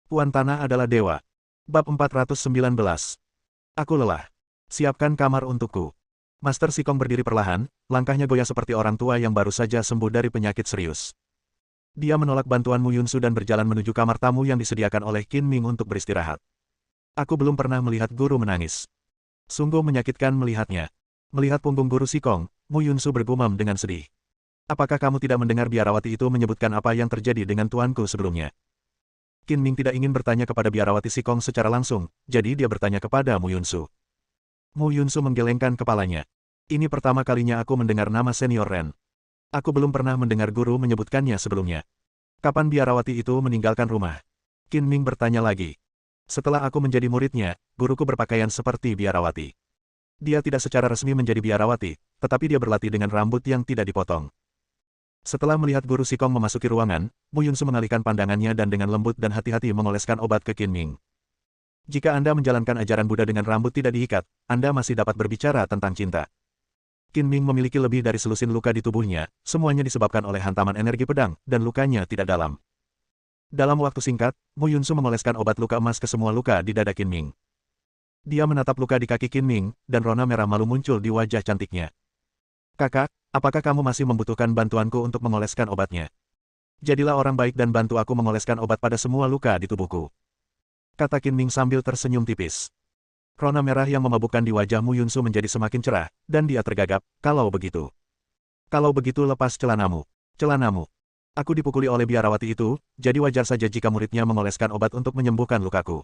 Puan Tanah adalah dewa. Bab 419. Aku lelah. Siapkan kamar untukku. Master Sikong berdiri perlahan, langkahnya goyah seperti orang tua yang baru saja sembuh dari penyakit serius. Dia menolak bantuan Mu Yunsu dan berjalan menuju kamar tamu yang disediakan oleh Qin Ming untuk beristirahat. Aku belum pernah melihat guru menangis. Sungguh menyakitkan melihatnya. Melihat punggung guru Sikong, Mu Yunsu bergumam dengan sedih. Apakah kamu tidak mendengar biarawati itu menyebutkan apa yang terjadi dengan tuanku sebelumnya? Qin Ming tidak ingin bertanya kepada biarawati Sikong secara langsung, jadi dia bertanya kepada Mu Yunsu. Mu Yunsu menggelengkan kepalanya. Ini pertama kalinya aku mendengar nama senior Ren. Aku belum pernah mendengar guru menyebutkannya sebelumnya. Kapan biarawati itu meninggalkan rumah? Qin Ming bertanya lagi. Setelah aku menjadi muridnya, guruku berpakaian seperti biarawati. Dia tidak secara resmi menjadi biarawati, tetapi dia berlatih dengan rambut yang tidak dipotong. Setelah melihat guru Sikong memasuki ruangan, Mu Yunsu mengalihkan pandangannya dan dengan lembut dan hati-hati mengoleskan obat ke Qin Ming. Jika Anda menjalankan ajaran Buddha dengan rambut tidak diikat, Anda masih dapat berbicara tentang cinta. Qin Ming memiliki lebih dari selusin luka di tubuhnya, semuanya disebabkan oleh hantaman energi pedang, dan lukanya tidak dalam. Dalam waktu singkat, Mu Yunsu mengoleskan obat luka emas ke semua luka di dada Qin Ming. Dia menatap luka di kaki Qin Ming, dan rona merah malu muncul di wajah cantiknya. Kakak, apakah kamu masih membutuhkan bantuanku untuk mengoleskan obatnya? Jadilah orang baik dan bantu aku mengoleskan obat pada semua luka di tubuhku. Kata Qin Ming sambil tersenyum tipis. Rona merah yang memabukkan di wajah Mu Yunsu menjadi semakin cerah, dan dia tergagap, kalau begitu. Kalau begitu lepas celanamu. Celanamu. Aku dipukuli oleh biarawati itu, jadi wajar saja jika muridnya mengoleskan obat untuk menyembuhkan lukaku.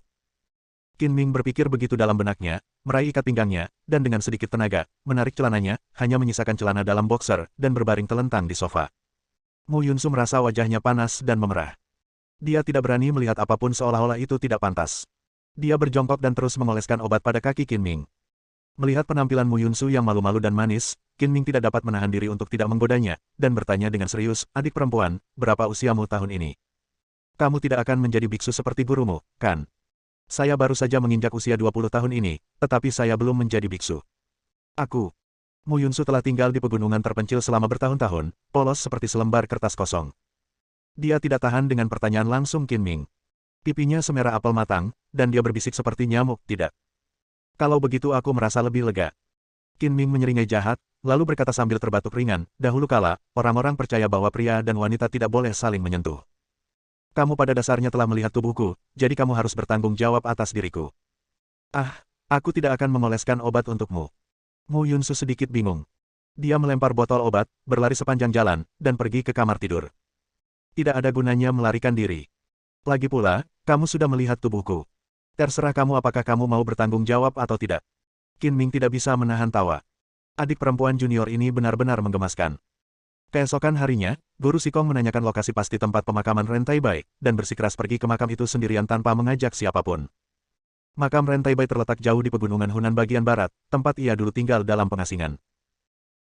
Qin Ming berpikir begitu dalam benaknya, meraih ikat pinggangnya, dan dengan sedikit tenaga, menarik celananya, hanya menyisakan celana dalam boxer, dan berbaring telentang di sofa. Mu Yunsu merasa wajahnya panas dan memerah. Dia tidak berani melihat apapun seolah-olah itu tidak pantas. Dia berjongkok dan terus mengoleskan obat pada kaki Qin Ming. Melihat penampilan Mu Yunsu yang malu-malu dan manis, Qin Ming tidak dapat menahan diri untuk tidak menggodanya, dan bertanya dengan serius, adik perempuan, berapa usiamu tahun ini? Kamu tidak akan menjadi biksu seperti gurumu, kan? Saya baru saja menginjak usia 20 tahun ini, tetapi saya belum menjadi biksu. Mu Yunsu telah tinggal di pegunungan terpencil selama bertahun-tahun, polos seperti selembar kertas kosong. Dia tidak tahan dengan pertanyaan langsung Qin Ming. Pipinya semerah apel matang, dan dia berbisik seperti nyamuk, tidak. Kalau begitu aku merasa lebih lega. Qin Ming menyeringai jahat, lalu berkata sambil terbatuk ringan, dahulu kala, orang-orang percaya bahwa pria dan wanita tidak boleh saling menyentuh. Kamu pada dasarnya telah melihat tubuhku, jadi kamu harus bertanggung jawab atas diriku. Aku tidak akan mengoleskan obat untukmu. Mu Yunsu sedikit bingung. Dia melempar botol obat, berlari sepanjang jalan, dan pergi ke kamar tidur. Tidak ada gunanya melarikan diri. Lagi pula, kamu sudah melihat tubuhku. Terserah kamu apakah kamu mau bertanggung jawab atau tidak. Qin Ming tidak bisa menahan tawa. Adik perempuan junior ini benar-benar menggemaskan. Keesokan harinya, Guru Sikong menanyakan lokasi pasti tempat pemakaman Ren Taibai, dan bersikeras pergi ke makam itu sendirian tanpa mengajak siapapun. Makam Ren Taibai terletak jauh di pegunungan Hunan bagian barat, tempat ia dulu tinggal dalam pengasingan.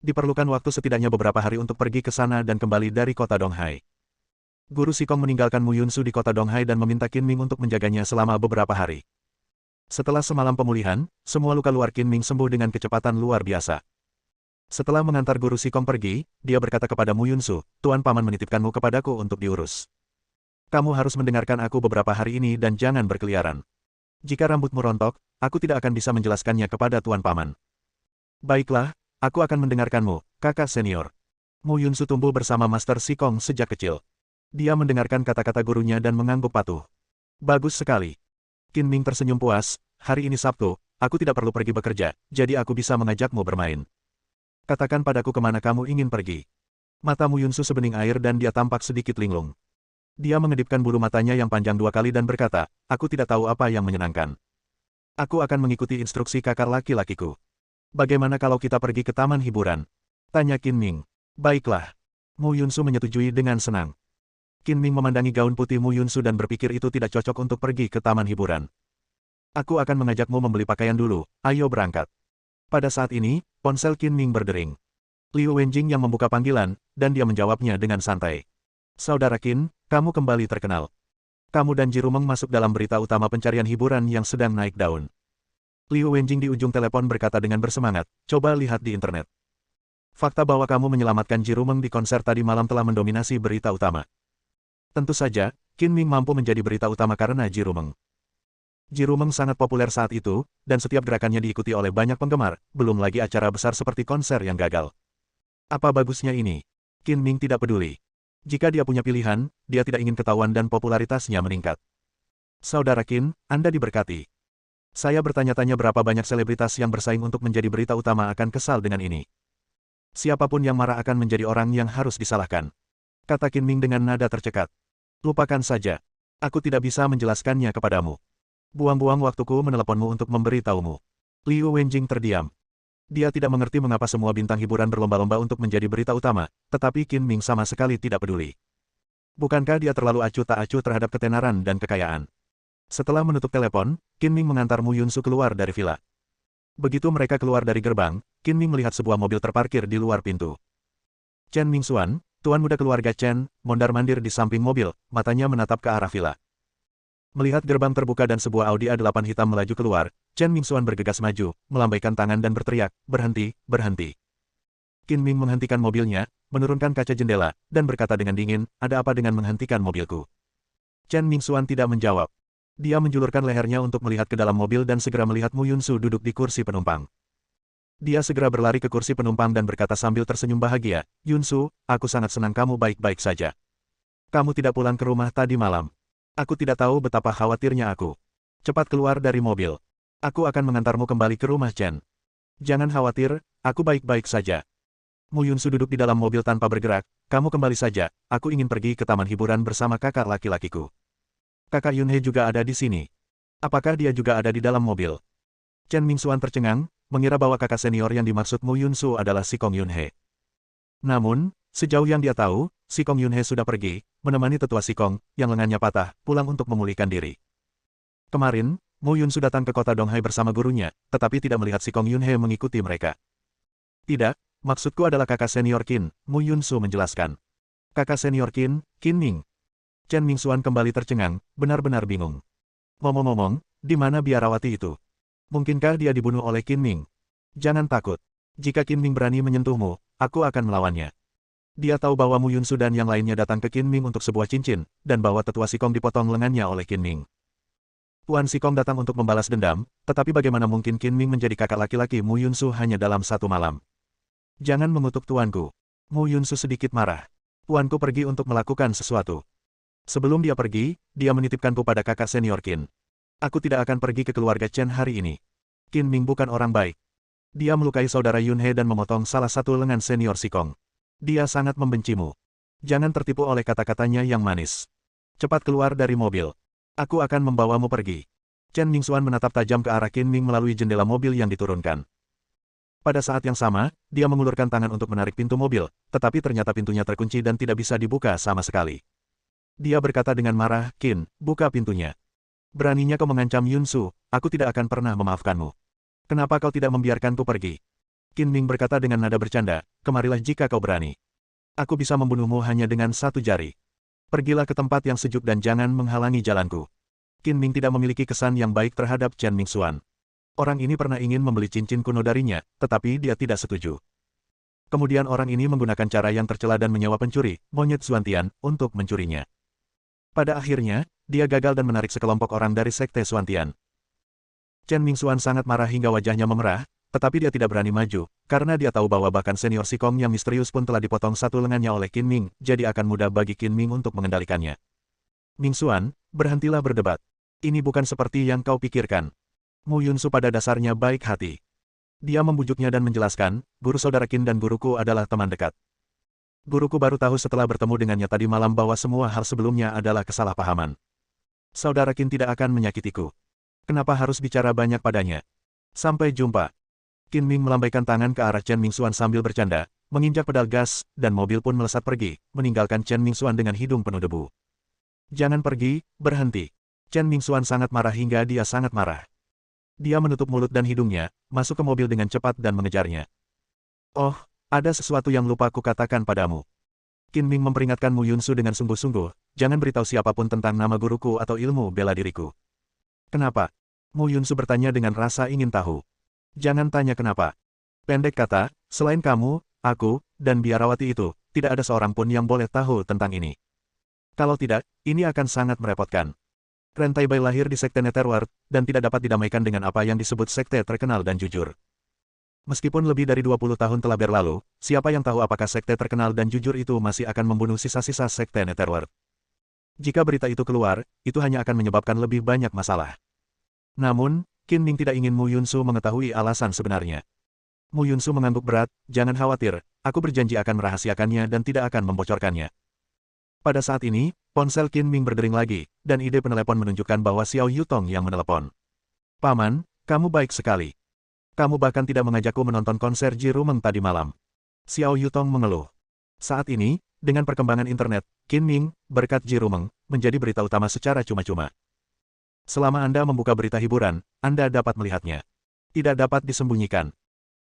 Diperlukan waktu setidaknya beberapa hari untuk pergi ke sana dan kembali dari kota Donghai. Guru Sikong meninggalkan Mu Yunsu di kota Donghai dan meminta Qin Ming untuk menjaganya selama beberapa hari. Setelah semalam pemulihan, semua luka luar Qin Ming sembuh dengan kecepatan luar biasa. Setelah mengantar Guru Sikong pergi, dia berkata kepada Mu Yunsu, Tuan Paman menitipkanmu kepadaku untuk diurus. Kamu harus mendengarkan aku beberapa hari ini dan jangan berkeliaran. Jika rambutmu rontok, aku tidak akan bisa menjelaskannya kepada Tuan Paman. Baiklah, aku akan mendengarkanmu, kakak senior. Mu Yunsu tumbuh bersama Master Sikong sejak kecil. Dia mendengarkan kata-kata gurunya dan mengangguk patuh. Bagus sekali. Qin Ming tersenyum puas, hari ini Sabtu, aku tidak perlu pergi bekerja, jadi aku bisa mengajakmu bermain. Katakan padaku kemana kamu ingin pergi. Mata Mu Yunsu sebening air dan dia tampak sedikit linglung. Dia mengedipkan bulu matanya yang panjang 2 kali dan berkata, aku tidak tahu apa yang menyenangkan. Aku akan mengikuti instruksi kakak laki-lakiku. Bagaimana kalau kita pergi ke taman hiburan? Tanya Qin Ming. Baiklah. Mu Yunsu menyetujui dengan senang. Qin Ming memandangi gaun putih Mu Yunsu dan berpikir itu tidak cocok untuk pergi ke taman hiburan. Aku akan mengajakmu membeli pakaian dulu, ayo berangkat. Pada saat ini, ponsel Qin Ming berdering. Liu Wenjing yang membuka panggilan, dan dia menjawabnya dengan santai. Saudara Qin, kamu kembali terkenal. Kamu dan Jirumeng masuk dalam berita utama pencarian hiburan yang sedang naik daun. Liu Wenjing di ujung telepon berkata dengan bersemangat, coba lihat di internet. Fakta bahwa kamu menyelamatkan Jirumeng di konser tadi malam telah mendominasi berita utama. Tentu saja, Qin Ming mampu menjadi berita utama karena Ji Rumeng. Ji Rumeng sangat populer saat itu, dan setiap gerakannya diikuti oleh banyak penggemar, belum lagi acara besar seperti konser yang gagal. Apa bagusnya ini? Qin Ming tidak peduli. Jika dia punya pilihan, dia tidak ingin ketahuan dan popularitasnya meningkat. Saudara Qin, Anda diberkati. Saya bertanya-tanya berapa banyak selebritas yang bersaing untuk menjadi berita utama akan kesal dengan ini. Siapapun yang marah akan menjadi orang yang harus disalahkan. Kata Qin Ming dengan nada tercekat. Lupakan saja. Aku tidak bisa menjelaskannya kepadamu. Buang-buang waktuku meneleponmu untuk memberitahumu. Liu Wenjing terdiam. Dia tidak mengerti mengapa semua bintang hiburan berlomba-lomba untuk menjadi berita utama, tetapi Qin Ming sama sekali tidak peduli. Bukankah dia terlalu acuh tak acuh terhadap ketenaran dan kekayaan? Setelah menutup telepon, Qin Ming mengantar Mu Yunsu keluar dari villa. Begitu mereka keluar dari gerbang, Qin Ming melihat sebuah mobil terparkir di luar pintu. Chen Mingxuan, tuan muda keluarga Chen, mondar-mandir di samping mobil, matanya menatap ke arah villa. Melihat gerbang terbuka dan sebuah Audi A8 hitam melaju keluar, Chen Mingxuan bergegas maju, melambaikan tangan dan berteriak, "Berhenti, berhenti." Qin Ming menghentikan mobilnya, menurunkan kaca jendela, dan berkata dengan dingin, "Ada apa dengan menghentikan mobilku?" Chen Mingxuan tidak menjawab. Dia menjulurkan lehernya untuk melihat ke dalam mobil dan segera melihat Mu Yunsu duduk di kursi penumpang. Dia segera berlari ke kursi penumpang dan berkata sambil tersenyum bahagia, "Yunsu, aku sangat senang kamu baik-baik saja. Kamu tidak pulang ke rumah tadi malam. Aku tidak tahu betapa khawatirnya aku. Cepat keluar dari mobil. Aku akan mengantarmu kembali ke rumah Chen. Jangan khawatir, aku baik-baik saja." Mu Yunsu duduk di dalam mobil tanpa bergerak. "Kamu kembali saja, aku ingin pergi ke taman hiburan bersama kakak laki-lakiku. Kakak Yunhe juga ada di sini. Apakah dia juga ada di dalam mobil?" Chen Mingxuan tercengang, mengira bahwa kakak senior yang dimaksud Mu Yunsu adalah si Kong Yunhe. Namun, sejauh yang dia tahu, si Kong Yunhe sudah pergi, menemani tetua si Kong, yang lengannya patah, pulang untuk memulihkan diri. Kemarin, Mu Yunsu datang ke kota Donghai bersama gurunya, tetapi tidak melihat si Kong Yunhe mengikuti mereka. "Tidak, maksudku adalah kakak senior Qin," Mu Yunsu menjelaskan. "Kakak senior Qin, Qin Ming." Chen Mingxuan kembali tercengang, benar-benar bingung. "Ngomong-ngomong, di mana biarawati itu? Mungkinkah dia dibunuh oleh Qin Ming? Jangan takut. Jika Qin Ming berani menyentuhmu, aku akan melawannya." Dia tahu bahwa Mu Yunsu dan yang lainnya datang ke Qin Ming untuk sebuah cincin, dan bahwa tetua Sikong dipotong lengannya oleh Qin Ming. Tuan Sikong datang untuk membalas dendam, tetapi bagaimana mungkin Qin Ming menjadi kakak laki-laki Mu Yunsu hanya dalam satu malam? "Jangan mengutuk tuanku." Mu Yunsu sedikit marah. "Tuanku pergi untuk melakukan sesuatu. Sebelum dia pergi, dia menitipkanku pada kakak senior Qin. Aku tidak akan pergi ke keluarga Chen hari ini. Qin Ming bukan orang baik. Dia melukai saudara Yunhe dan memotong salah satu lengan senior Sikong. Dia sangat membencimu. Jangan tertipu oleh kata-katanya yang manis. Cepat keluar dari mobil. Aku akan membawamu pergi." Chen Mingxuan menatap tajam ke arah Qin Ming melalui jendela mobil yang diturunkan. Pada saat yang sama, dia mengulurkan tangan untuk menarik pintu mobil, tetapi ternyata pintunya terkunci dan tidak bisa dibuka sama sekali. Dia berkata dengan marah, "Qin, buka pintunya. Beraninya kau mengancam Yunsu, aku tidak akan pernah memaafkanmu. Kenapa kau tidak membiarkanku pergi?" Qin Ming berkata dengan nada bercanda, "Kemarilah jika kau berani. Aku bisa membunuhmu hanya dengan satu jari. Pergilah ke tempat yang sejuk dan jangan menghalangi jalanku." Qin Ming tidak memiliki kesan yang baik terhadap Chen Mingxuan. Orang ini pernah ingin membeli cincin kuno darinya, tetapi dia tidak setuju. Kemudian orang ini menggunakan cara yang tercela dan menyewa pencuri, monyet Xuantian, untuk mencurinya. Pada akhirnya, dia gagal dan menarik sekelompok orang dari sekte Xuantian. Chen Mingxuan sangat marah hingga wajahnya memerah, tetapi dia tidak berani maju, karena dia tahu bahwa bahkan senior Sikong yang misterius pun telah dipotong satu lengannya oleh Qin Ming, jadi akan mudah bagi Qin Ming untuk mengendalikannya. "Mingxuan, berhentilah berdebat. Ini bukan seperti yang kau pikirkan." Mu Yunsu pada dasarnya baik hati. Dia membujuknya dan menjelaskan, "Guru saudara Qin dan guruku adalah teman dekat. Guruku baru tahu setelah bertemu dengannya tadi malam bahwa semua hal sebelumnya adalah kesalahpahaman. Saudara Qin tidak akan menyakitiku. Kenapa harus bicara banyak padanya? Sampai jumpa." Qin Ming melambaikan tangan ke arah Chen Mingxuan sambil bercanda, menginjak pedal gas, dan mobil pun melesat pergi, meninggalkan Chen Mingxuan dengan hidung penuh debu. "Jangan pergi, berhenti." Chen Mingxuan sangat marah hingga dia sangat marah. Dia menutup mulut dan hidungnya, masuk ke mobil dengan cepat dan mengejarnya. "Oh, ada sesuatu yang lupa aku katakan padamu." Qin Ming memperingatkan Mu Yunsu dengan sungguh-sungguh, "Jangan beritahu siapapun tentang nama guruku atau ilmu bela diriku." "Kenapa?" Mu Yunsu bertanya dengan rasa ingin tahu. "Jangan tanya kenapa. Pendek kata, selain kamu, aku, dan biarawati itu, tidak ada seorang pun yang boleh tahu tentang ini." Kalau tidak, ini akan sangat merepotkan. Ren Taibai lahir di Sekte Netherworld, dan tidak dapat didamaikan dengan apa yang disebut sekte terkenal dan jujur. Meskipun lebih dari 20 tahun telah berlalu, siapa yang tahu apakah sekte terkenal dan jujur itu masih akan membunuh sisa-sisa Sekte Netherworld. Jika berita itu keluar, itu hanya akan menyebabkan lebih banyak masalah. Namun, Qin Ming tidak ingin Mu Yunsu mengetahui alasan sebenarnya. Mu Yunsu mengangguk berat, jangan khawatir, aku berjanji akan merahasiakannya dan tidak akan membocorkannya. Pada saat ini, ponsel Qin Ming berdering lagi, dan ide penelepon menunjukkan bahwa Xiao Yutong yang menelepon. Paman, kamu baik sekali. Kamu bahkan tidak mengajakku menonton konser Ji Rumeng tadi malam. Xiao Yutong mengeluh. Saat ini, dengan perkembangan internet, Qin Ming, berkat Ji Rumeng, menjadi berita utama secara cuma-cuma. Selama Anda membuka berita hiburan, Anda dapat melihatnya. Tidak dapat disembunyikan.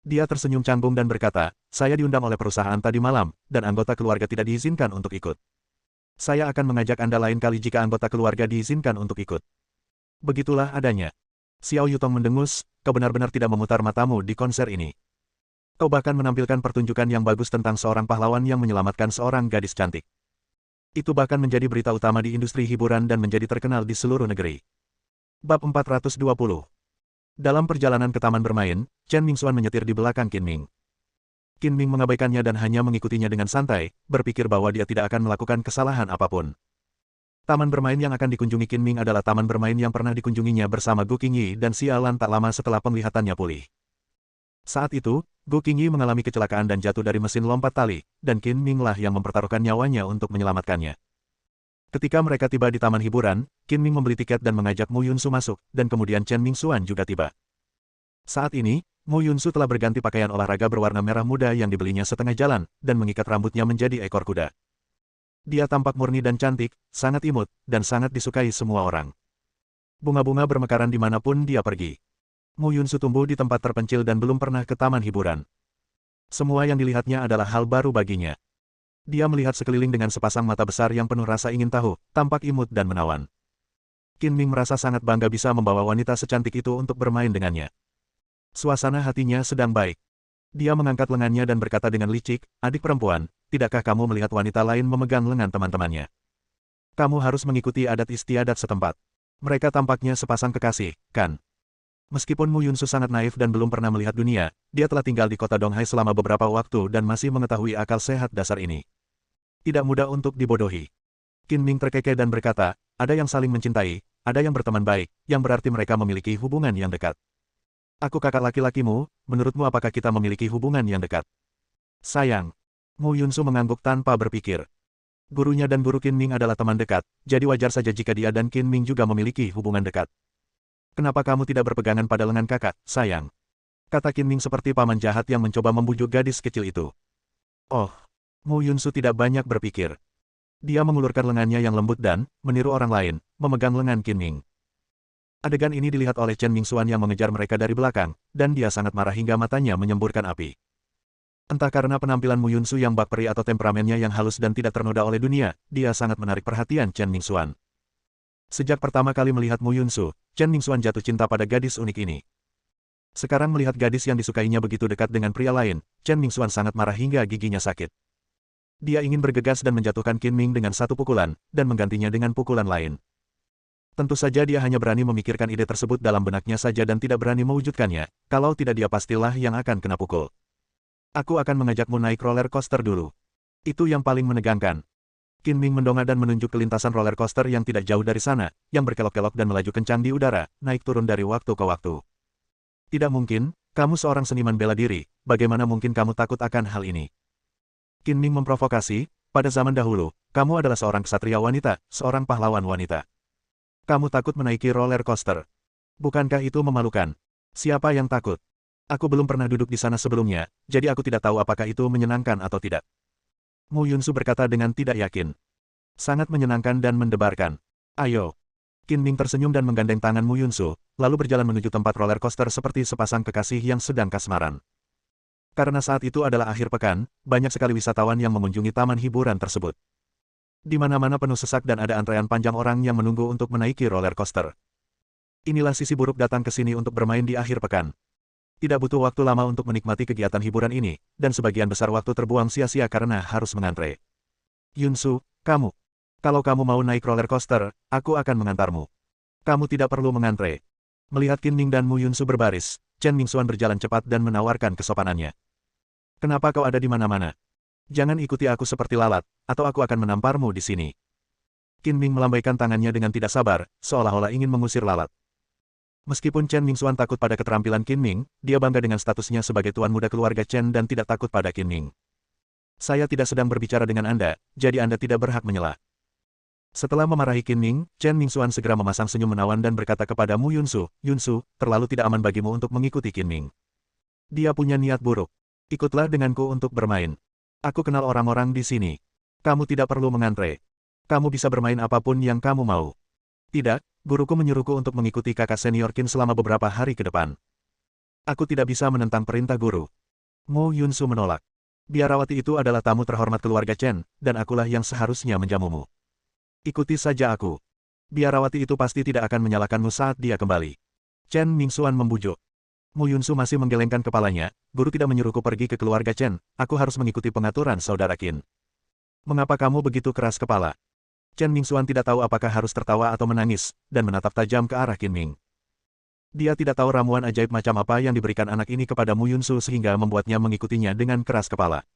Dia tersenyum canggung dan berkata, saya diundang oleh perusahaan tadi malam, dan anggota keluarga tidak diizinkan untuk ikut. Saya akan mengajak Anda lain kali jika anggota keluarga diizinkan untuk ikut. Begitulah adanya. Xiao Yutong mendengus, kau benar-benar tidak memutar matamu di konser ini. Kau bahkan menampilkan pertunjukan yang bagus tentang seorang pahlawan yang menyelamatkan seorang gadis cantik. Itu bahkan menjadi berita utama di industri hiburan dan menjadi terkenal di seluruh negeri. Bab 420. Dalam perjalanan ke taman bermain, Chen Mingxuan menyetir di belakang Qin Ming. Qin Ming mengabaikannya dan hanya mengikutinya dengan santai, berpikir bahwa dia tidak akan melakukan kesalahan apapun. Taman bermain yang akan dikunjungi Qin Ming adalah taman bermain yang pernah dikunjunginya bersama Gu Qingyi dan Xialan tak lama setelah penglihatannya pulih. Saat itu, Gu Qingyi mengalami kecelakaan dan jatuh dari mesin lompat tali, dan Qin Ming lah yang mempertaruhkan nyawanya untuk menyelamatkannya. Ketika mereka tiba di taman hiburan, Qin Ming membeli tiket dan mengajak Mu Yunsu masuk, dan kemudian Chen Mingxuan juga tiba. Saat ini, Mu Yunsu telah berganti pakaian olahraga berwarna merah muda yang dibelinya setengah jalan, dan mengikat rambutnya menjadi ekor kuda. Dia tampak murni dan cantik, sangat imut, dan sangat disukai semua orang. Bunga-bunga bermekaran dimanapun dia pergi. Mu Yunsu tumbuh di tempat terpencil dan belum pernah ke taman hiburan. Semua yang dilihatnya adalah hal baru baginya. Dia melihat sekeliling dengan sepasang mata besar yang penuh rasa ingin tahu, tampak imut dan menawan. Qin Ming merasa sangat bangga bisa membawa wanita secantik itu untuk bermain dengannya. Suasana hatinya sedang baik. Dia mengangkat lengannya dan berkata dengan licik, adik perempuan, tidakkah kamu melihat wanita lain memegang lengan teman-temannya? Kamu harus mengikuti adat istiadat setempat. Mereka tampaknya sepasang kekasih, kan? Meskipun Mu Yunsu sangat naif dan belum pernah melihat dunia, dia telah tinggal di kota Donghai selama beberapa waktu dan masih mengetahui akal sehat dasar ini. Tidak mudah untuk dibodohi. Qin Ming terkekeh dan berkata, ada yang saling mencintai, ada yang berteman baik, yang berarti mereka memiliki hubungan yang dekat. Aku kakak laki-lakimu, menurutmu apakah kita memiliki hubungan yang dekat? Sayang. Mu Yunsu mengangguk tanpa berpikir. Gurunya dan guru Qin Ming adalah teman dekat, jadi wajar saja jika dia dan Qin Ming juga memiliki hubungan dekat. Kenapa kamu tidak berpegangan pada lengan kakak, sayang? Kata Qin Ming seperti paman jahat yang mencoba membujuk gadis kecil itu. Oh, Mu Yunsu tidak banyak berpikir. Dia mengulurkan lengannya yang lembut dan, meniru orang lain, memegang lengan Qin Ming. Adegan ini dilihat oleh Chen Mingxuan yang mengejar mereka dari belakang, dan dia sangat marah hingga matanya menyemburkan api. Entah karena penampilan Mu Yunsu yang bakperi atau temperamennya yang halus dan tidak ternoda oleh dunia, dia sangat menarik perhatian Chen Mingxuan. Sejak pertama kali melihat Mu Yunsu, Chen Mingxuan jatuh cinta pada gadis unik ini. Sekarang melihat gadis yang disukainya begitu dekat dengan pria lain, Chen Mingxuan sangat marah hingga giginya sakit. Dia ingin bergegas dan menjatuhkan Qin Ming dengan satu pukulan, dan menggantinya dengan pukulan lain. Tentu saja dia hanya berani memikirkan ide tersebut dalam benaknya saja dan tidak berani mewujudkannya, kalau tidak dia pastilah yang akan kena pukul. Aku akan mengajakmu naik roller coaster dulu. Itu yang paling menegangkan. Qin Ming mendongak dan menunjuk ke lintasan roller coaster yang tidak jauh dari sana, yang berkelok-kelok dan melaju kencang di udara, naik turun dari waktu ke waktu. Tidak mungkin, kamu seorang seniman bela diri, bagaimana mungkin kamu takut akan hal ini? Qin Ming memprovokasi, pada zaman dahulu, kamu adalah seorang ksatria wanita, seorang pahlawan wanita. Kamu takut menaiki roller coaster. Bukankah itu memalukan? Siapa yang takut? Aku belum pernah duduk di sana sebelumnya, jadi aku tidak tahu apakah itu menyenangkan atau tidak. Mu Yunsu berkata dengan tidak yakin. Sangat menyenangkan dan mendebarkan. Ayo. Qin Ming tersenyum dan menggandeng tangan Mu Yunsu, lalu berjalan menuju tempat roller coaster seperti sepasang kekasih yang sedang kasmaran. Karena saat itu adalah akhir pekan, banyak sekali wisatawan yang mengunjungi taman hiburan tersebut. Di mana-mana penuh sesak dan ada antrean panjang orang yang menunggu untuk menaiki roller coaster. Inilah sisi buruk datang ke sini untuk bermain di akhir pekan. Tidak butuh waktu lama untuk menikmati kegiatan hiburan ini, dan sebagian besar waktu terbuang sia-sia karena harus mengantre. Yunsu, kamu. Kalau kamu mau naik roller coaster, aku akan mengantarmu. Kamu tidak perlu mengantre. Melihat Qin Ming dan Mu Yunsu berbaris, Chen Mingxuan berjalan cepat dan menawarkan kesopanannya. Kenapa kau ada di mana-mana? Jangan ikuti aku seperti lalat, atau aku akan menamparmu di sini. Qin Ming melambaikan tangannya dengan tidak sabar, seolah-olah ingin mengusir lalat. Meskipun Chen Mingxuan takut pada keterampilan Qin Ming, dia bangga dengan statusnya sebagai tuan muda keluarga Chen dan tidak takut pada Qin Ming. Saya tidak sedang berbicara dengan Anda, jadi Anda tidak berhak menyela. Setelah memarahi Qin Ming, Chen Mingxuan segera memasang senyum menawan dan berkata kepada Mu Yunsu, Yunsu, terlalu tidak aman bagimu untuk mengikuti Qin Ming. Dia punya niat buruk. Ikutlah denganku untuk bermain. Aku kenal orang-orang di sini. Kamu tidak perlu mengantre. Kamu bisa bermain apapun yang kamu mau. Tidak, guruku menyuruhku untuk mengikuti kakak senior Qin selama beberapa hari ke depan. Aku tidak bisa menentang perintah guru. Mu Yunsu menolak. Biarawati itu adalah tamu terhormat keluarga Chen, dan akulah yang seharusnya menjamumu. Ikuti saja aku. Biarawati itu pasti tidak akan menyalahkanmu saat dia kembali. Chen Mingxuan membujuk. Mu Yunsu masih menggelengkan kepalanya, guru tidak menyuruhku pergi ke keluarga Chen, aku harus mengikuti pengaturan saudara Qin. Mengapa kamu begitu keras kepala? Chen Mingxuan tidak tahu apakah harus tertawa atau menangis, dan menatap tajam ke arah Qin Ming. Dia tidak tahu ramuan ajaib macam apa yang diberikan anak ini kepada Mu Yunsu sehingga membuatnya mengikutinya dengan keras kepala.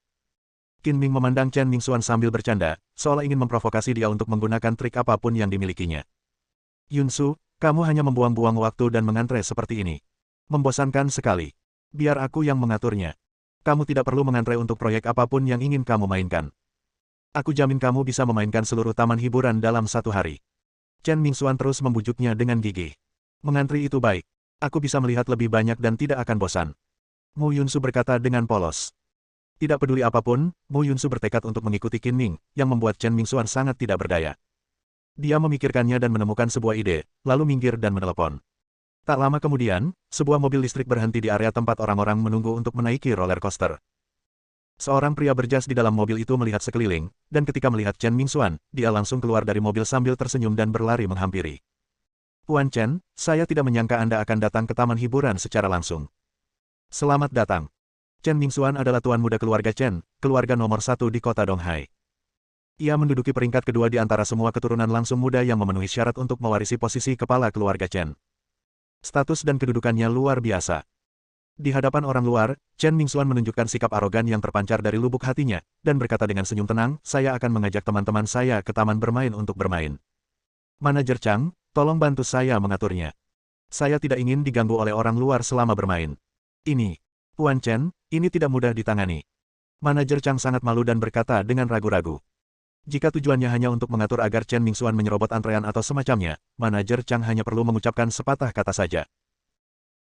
Qin Ming memandang Chen Mingxuan sambil bercanda, seolah ingin memprovokasi dia untuk menggunakan trik apapun yang dimilikinya. Yunsu, kamu hanya membuang-buang waktu dan mengantre seperti ini. Membosankan sekali. Biar aku yang mengaturnya. Kamu tidak perlu mengantre untuk proyek apapun yang ingin kamu mainkan. Aku jamin kamu bisa memainkan seluruh taman hiburan dalam 1 hari. Chen Mingxuan terus membujuknya dengan gigih. Mengantri itu baik. Aku bisa melihat lebih banyak dan tidak akan bosan. Mu Yunsu berkata dengan polos. Tidak peduli apapun, Mu Yunsu bertekad untuk mengikuti Qin Ming, yang membuat Chen Mingxuan sangat tidak berdaya. Dia memikirkannya dan menemukan sebuah ide, lalu minggir dan menelepon. Tak lama kemudian, sebuah mobil listrik berhenti di area tempat orang-orang menunggu untuk menaiki roller coaster. Seorang pria berjas di dalam mobil itu melihat sekeliling, dan ketika melihat Chen Mingxuan, dia langsung keluar dari mobil sambil tersenyum dan berlari menghampiri. Tuan Chen, saya tidak menyangka Anda akan datang ke taman hiburan secara langsung. Selamat datang. Chen Mingxuan adalah tuan muda keluarga Chen, keluarga nomor 1 di kota Donghai. Ia menduduki peringkat kedua di antara semua keturunan langsung muda yang memenuhi syarat untuk mewarisi posisi kepala keluarga Chen. Status dan kedudukannya luar biasa. Di hadapan orang luar, Chen Mingxuan menunjukkan sikap arogan yang terpancar dari lubuk hatinya, dan berkata dengan senyum tenang, saya akan mengajak teman-teman saya ke taman bermain untuk bermain. Manajer Chang, tolong bantu saya mengaturnya. Saya tidak ingin diganggu oleh orang luar selama bermain. Ini, Tuan Chen, ini tidak mudah ditangani. Manajer Chang sangat malu dan berkata dengan ragu-ragu. Jika tujuannya hanya untuk mengatur agar Chen Mingxuan menyerobot antrean atau semacamnya, manajer Chang hanya perlu mengucapkan sepatah kata saja.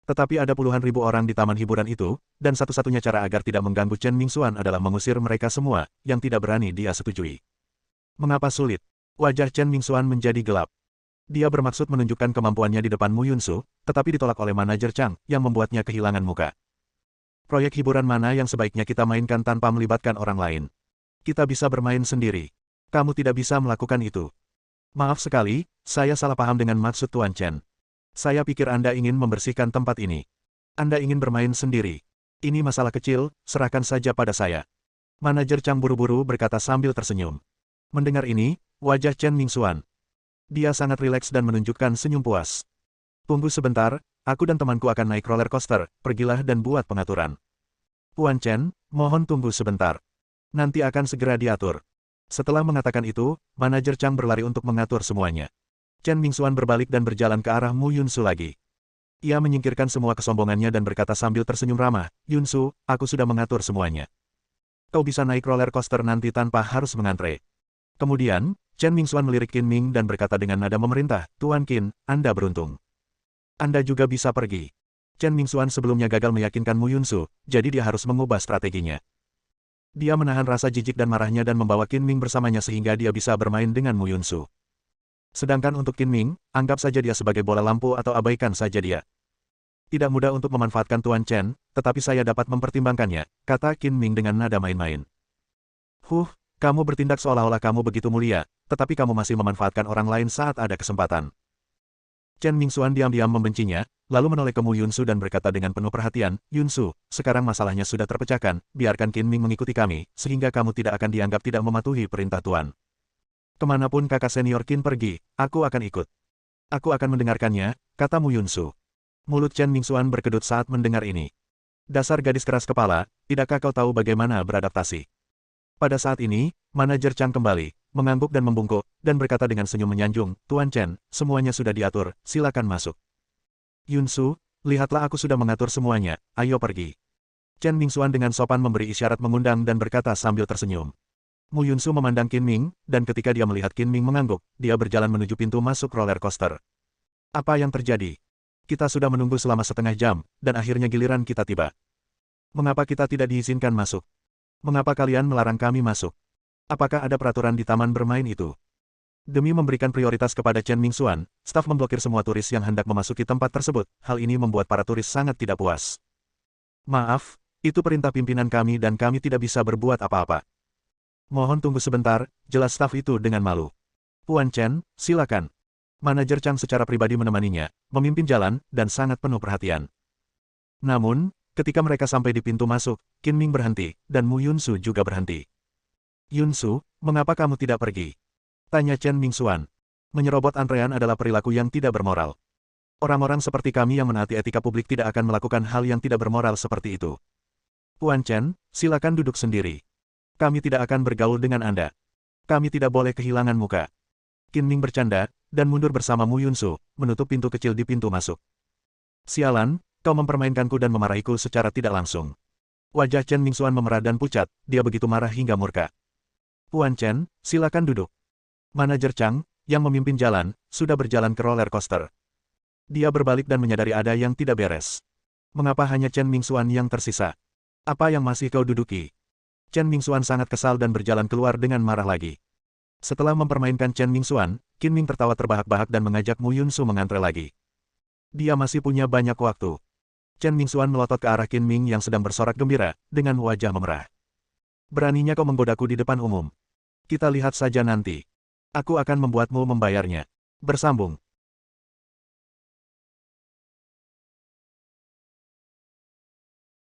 Tetapi ada puluhan ribu orang di taman hiburan itu, dan satu-satunya cara agar tidak mengganggu Chen Mingxuan adalah mengusir mereka semua, yang tidak berani dia setujui. Mengapa sulit? Wajah Chen Mingxuan menjadi gelap. Dia bermaksud menunjukkan kemampuannya di depan Mu Yunsu, tetapi ditolak oleh manajer Chang, yang membuatnya kehilangan muka. Proyek hiburan mana yang sebaiknya kita mainkan tanpa melibatkan orang lain? Kita bisa bermain sendiri. Kamu tidak bisa melakukan itu. Maaf sekali, saya salah paham dengan maksud Tuan Chen. Saya pikir Anda ingin membersihkan tempat ini. Anda ingin bermain sendiri. Ini masalah kecil, serahkan saja pada saya. Manajer Chang buru-buru berkata sambil tersenyum. Mendengar ini, wajah Chen Mingxuan. Dia sangat rileks dan menunjukkan senyum puas. Tunggu sebentar, aku dan temanku akan naik roller coaster, pergilah dan buat pengaturan. Tuan Chen, mohon tunggu sebentar. Nanti akan segera diatur. Setelah mengatakan itu, manajer Chang berlari untuk mengatur semuanya. Chen Mingxuan berbalik dan berjalan ke arah Mu Yunsu lagi. Ia menyingkirkan semua kesombongannya dan berkata sambil tersenyum ramah, Yunsu, aku sudah mengatur semuanya. Kau bisa naik roller coaster nanti tanpa harus mengantre. Kemudian, Chen Mingxuan melirik Qin Ming dan berkata dengan nada memerintah, Tuan Qin, Anda beruntung. Anda juga bisa pergi. Chen Mingxuan sebelumnya gagal meyakinkan Mu Yunsu, jadi dia harus mengubah strateginya. Dia menahan rasa jijik dan marahnya dan membawa Qin Ming bersamanya sehingga dia bisa bermain dengan Mu Yunsu. Sedangkan untuk Qin Ming, anggap saja dia sebagai bola lampu atau abaikan saja dia. Tidak mudah untuk memanfaatkan Tuan Chen, tetapi saya dapat mempertimbangkannya, kata Qin Ming dengan nada main-main. Kamu bertindak seolah-olah kamu begitu mulia, tetapi kamu masih memanfaatkan orang lain saat ada kesempatan. Chen Mingxuan diam-diam membencinya, lalu menoleh ke Mu Yunsu dan berkata dengan penuh perhatian, Yunsu, sekarang masalahnya sudah terpecahkan, biarkan Qin Ming mengikuti kami, sehingga kamu tidak akan dianggap tidak mematuhi perintah Tuan. Kemanapun kakak senior Qin pergi, aku akan ikut. Aku akan mendengarkannya, kata Mu Yunsu. Mulut Chen Mingxuan berkedut saat mendengar ini. Dasar gadis keras kepala, tidakkah kau tahu bagaimana beradaptasi? Pada saat ini, manajer Chang kembali, mengangguk dan membungkuk, dan berkata dengan senyum menyanjung, Tuan Chen, semuanya sudah diatur, silakan masuk. Yunsu, lihatlah aku sudah mengatur semuanya, ayo pergi. Chen Mingxuan dengan sopan memberi isyarat mengundang dan berkata sambil tersenyum. Mu Yunsu memandang Qin Ming, dan ketika dia melihat Qin Ming mengangguk, dia berjalan menuju pintu masuk roller coaster. Apa yang terjadi? Kita sudah menunggu selama setengah jam, dan akhirnya giliran kita tiba. Mengapa kita tidak diizinkan masuk? Mengapa kalian melarang kami masuk? Apakah ada peraturan di taman bermain itu? Demi memberikan prioritas kepada Chen Mingxuan, staf memblokir semua turis yang hendak memasuki tempat tersebut. Hal ini membuat para turis sangat tidak puas. Maaf, itu perintah pimpinan kami dan kami tidak bisa berbuat apa-apa. Mohon tunggu sebentar, jelas staf itu dengan malu. Puan Chen, silakan. Manajer Chang secara pribadi menemaninya, memimpin jalan, dan sangat penuh perhatian. Namun, ketika mereka sampai di pintu masuk, Qin Ming berhenti, dan Mu Yunsu juga berhenti. Yunsu, mengapa kamu tidak pergi? Tanya Chen Mingxuan. Menyerobot antrean adalah perilaku yang tidak bermoral. Orang-orang seperti kami yang menaati etika publik tidak akan melakukan hal yang tidak bermoral seperti itu. Puan Chen, silakan duduk sendiri. Kami tidak akan bergaul dengan Anda. Kami tidak boleh kehilangan muka. Qin Ming bercanda, dan mundur bersama Mu Yunsu, menutup pintu kecil di pintu masuk. Sialan, kau mempermainkanku dan memarahiku secara tidak langsung. Wajah Chen Mingxuan memerah dan pucat, dia begitu marah hingga murka. Puan Chen, silakan duduk. Manajer Chang, yang memimpin jalan, sudah berjalan ke roller coaster. Dia berbalik dan menyadari ada yang tidak beres. Mengapa hanya Chen Mingxuan yang tersisa? Apa yang masih kau duduki? Chen Mingxuan sangat kesal dan berjalan keluar dengan marah lagi. Setelah mempermainkan Chen Mingxuan, Qin Ming tertawa terbahak-bahak dan mengajak Mu Yunsu mengantre lagi. Dia masih punya banyak waktu. Chen Mingxuan melotot ke arah Qin Ming yang sedang bersorak gembira, dengan wajah memerah. Beraninya kau menggodaku di depan umum. Kita lihat saja nanti. Aku akan membuatmu membayarnya. Bersambung.